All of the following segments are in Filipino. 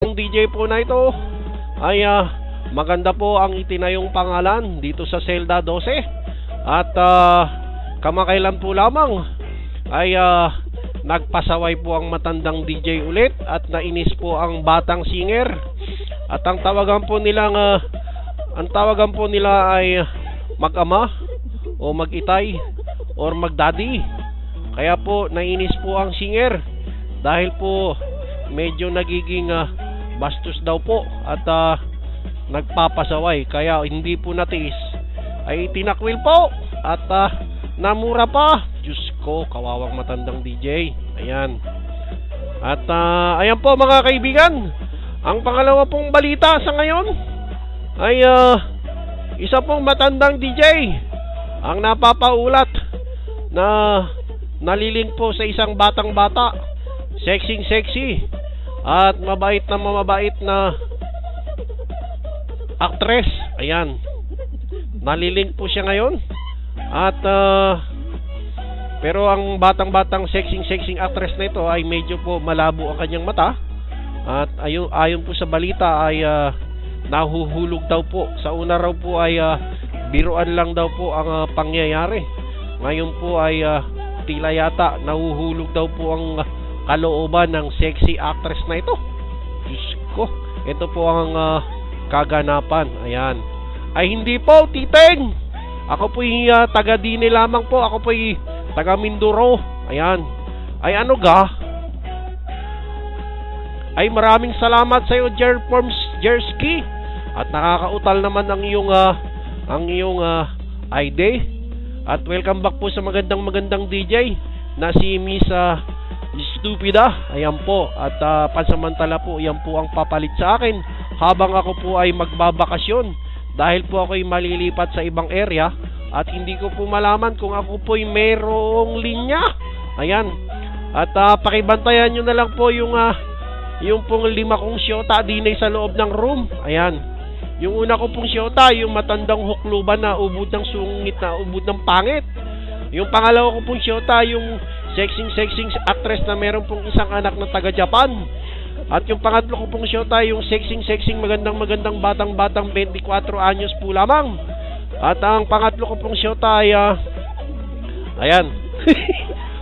Yung DJ po na ito ay maganda po ang itinayong pangalan dito sa Zelda 12. At kamakailan po lamang ay nagpasaway po ang matandang DJ ulit at nainis po ang batang singer. At ang tawagan po nila ay mag-ama o mag-itay or mag-daddy. Kaya po nainis po ang singer dahil po medyo nagiging bastos daw po at nagpapasaway. Kaya hindi po natiis ay tinakwil po at namura pa. Diyos ko, kawawang matandang DJ. Ayan. At ayan po mga kaibigan, ang pangalawa pong balita sa ngayon ay isa pong matandang DJ ang napapaulat na naliling po sa isang batang bata, sexy at mabait na actress. Ayan, naliling po siya ngayon. At pero ang batang sexy actress na ito ay medyo po malabo ang kanyang mata. At ayon po sa balita ay nahuhulog daw po. Sa una raw po ay biruan lang daw po ang pangyayari. Ngayon po ay tila yata nahuhulog daw po ang kalooban ng sexy actress na ito. Diyos ko, ito po ang kaganapan. Ayan. Ay hindi po, Titeng. Ako po'y taga-Dine lamang po. Ako po'y taga-Mindoro. Ayan. Ay ano ga? Ay maraming salamat sa iyo, Jerski. At nakakautal naman ang iyong ID. At welcome back po sa magandang DJ na si Miss Stupida. Ayan po. At pansamantala po, yan po ang papalit sa akin habang ako po ay magbabakasyon. Dahil po ako'y malilipat sa ibang area at hindi ko po malaman kung ako po'y merong linya. Ayan. At pakibantayan nyo na lang po yung pong 5 kong syota din sa loob ng room. Ayan. Yung una ko pong syota, yung matandang hukluban na ubod ng sungit na ubod ng pangit. Yung pangalawa ko pong syota, yung sexy actress na meron pong isang anak na taga Japan. At yung pangatlo ko pong syota, yung sexy magandang batang 24 anyos po lamang. At ang pangatlo ko pong syota ay ayan.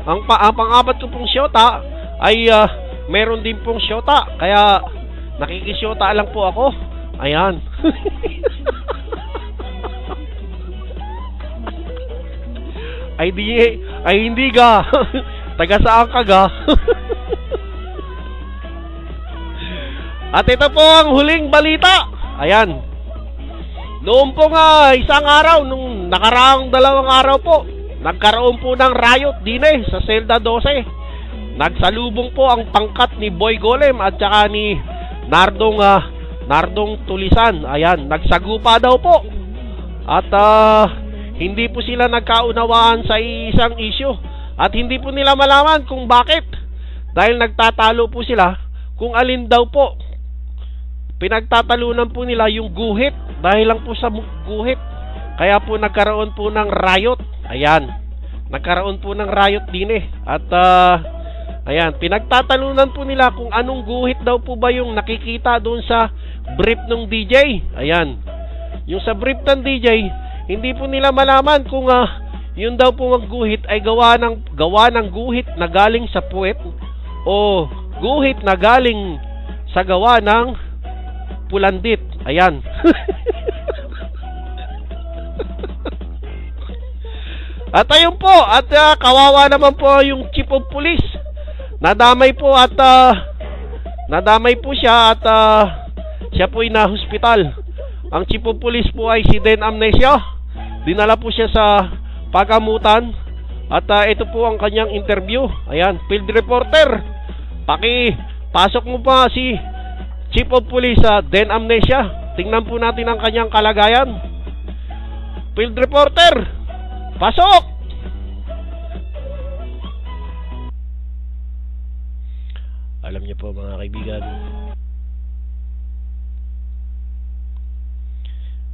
ang pang-apat ko pong syota ay meron din pong syota. Kaya nakikisyota lang po ako. Ayan. ay hindi ga. Taga saan ka ga? At ito po ang huling balita. Ayan. Noong po isang araw, nung nakaraang 2 araw po, nagkaroon po ng riot din sa Zelda 12. Nagsalubong po ang pangkat ni Boy Golem at saka ni Nardong Tulisan. Ayan, nagsagupa daw po. At hindi po sila nagkaunawaan sa isang issue. At hindi po nila malaman kung bakit. Dahil nagtatalo po sila kung alin daw po. Pinagtatalunan po nila yung guhit. Dahil lang po sa guhit. Kaya po nagkaroon po ng riot. Ayan. Nagkaroon po ng riot din At ayan, pinagtatalunan po nila kung anong guhit daw po ba yung nakikita doon sa brief ng DJ. Ayan. Yung sa brief ng DJ, hindi po nila malaman kung yun daw po ang guhit ay gawa ng guhit na galing sa puwet o guhit na galing sa gawa ng pulandit. Ayan. At ayun po, at kawawa naman po yung chief of police. Nadamay po siya at siya po ay na-hospital. Ang chief of police po ay si Den Amnesia. Dinala po siya sa pagamutan at ito po ang kanyang interview. Ayan, field reporter. Pasok mo pa si Chief of Police Den Amnesia. Tingnan po natin ang kanyang kalagayan. Field reporter, pasok! Alam niyo po mga kaibigan,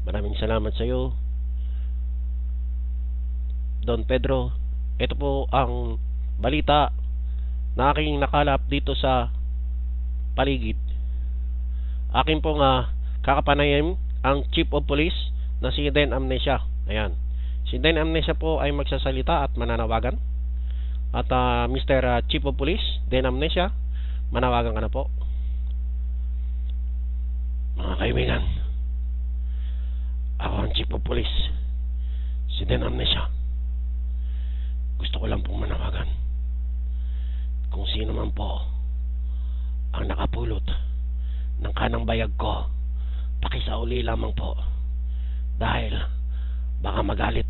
maraming salamat sa iyo, Don Pedro. Ito po ang balita na aking nakalap dito sa paligid. akin pong kakapanayin ang Chief of Police na si Den Amnesia. Ayan. Si Den Amnesia po ay magsasalita at mananawagan. At Mr. Chief of Police, Den Amnesia, manawagan ka na po. Mga kaibigan, ako ang Chief of Police, si Den Amnesia. Gusto ko lang pong manawagan kung sino man po ang nakapulot ng kanang bayag ko, pakisauli lamang po, dahil baka magalit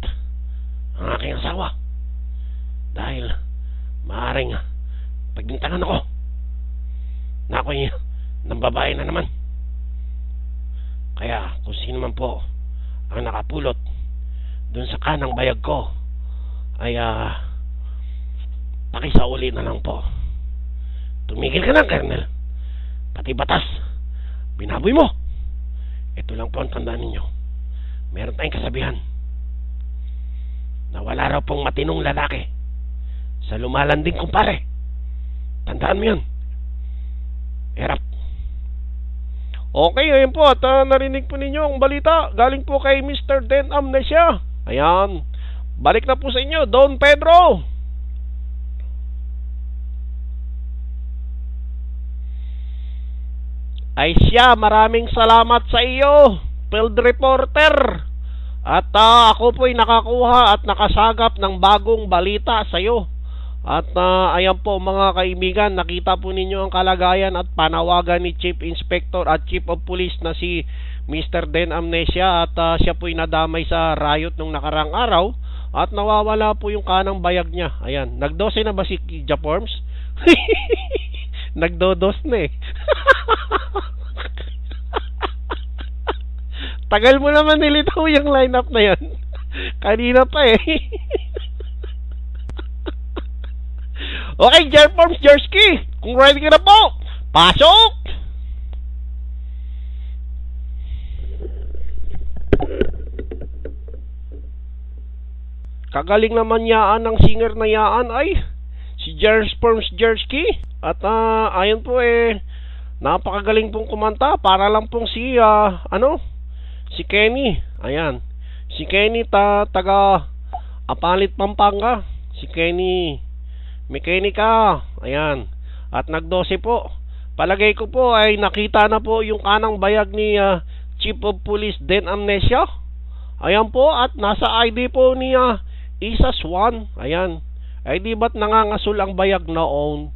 ang aking asawa, dahil maaaring pagbintangan ako na ako'y ng babae na naman. Kaya kung sino man po ang nakapulot dun sa kanang bayag ko ay pakisauli na lang po. Tumigil ka na, Colonel. Pati batas binaboy mo. Ito lang po ang tandaan ninyo. Meron tayong kasabihan na wala raw pong matinong lalaki sa lumalanding kumpare. Tandaan mo yun. Erap. Okay, ayun po. At narinig po ninyo ang balita galing po kay Mr. Den Amnesia. Ayan. Balik na po sa inyo, Don Pedro. Ay siya, maraming salamat sa iyo, field reporter. At ako po'y nakakuha at nakasagap ng bagong balita sa iyo. At ayan po mga kaibigan, nakita po ninyo ang kalagayan at panawagan ni Chief Inspector at Chief of Police na si Mr. Den Amnesia. At siya po'y nadamay sa riot nung nakarang araw at nawawala po yung kanang bayag niya. Ayan, nagdose na ba si Jaforms? Nagdodos na eh. Tagal mo naman nilitaw yung lineup na yan. Kanina pa eh. Okay, Jaforms, Jerski, kung ready ka na po, pasok! Kagaling naman yaan ng singer na yaan ay si Jaforms, Jerski. At ayon po napakagaling pong kumanta. Para lang pong si si Kenny. Ayan, si Kenny taga Apalit, Pampanga. Si Kenny Mekanика. Ayan. At nagdose po. Palagay ko po ay nakita na po yung kanang bayag ni Chief of Police Den Amnesia. Ayan po. At nasa ID po ni Isa Swan. Ayan. Ay di ba't nangangasul ang bayag noon?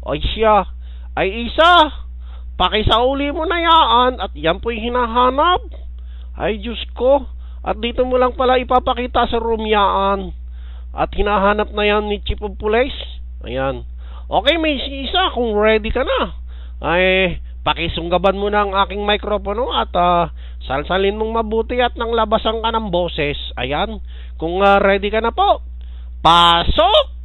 Ay siya. Ay Isa, pakisauli mo na yaan. At yan po'y hinahanap. Ay Diyos ko. At dito mo lang pala ipapakita sa room yaan. At hinahanap na yan ni Chief of Police. Ayan. Okay, may Isa, kung ready ka na, ay pakisunggaban mo na ang aking mikropono at salsalin mong mabuti at nang labasan ka ng boses. Ayan. Kung ready ka na po, pasok!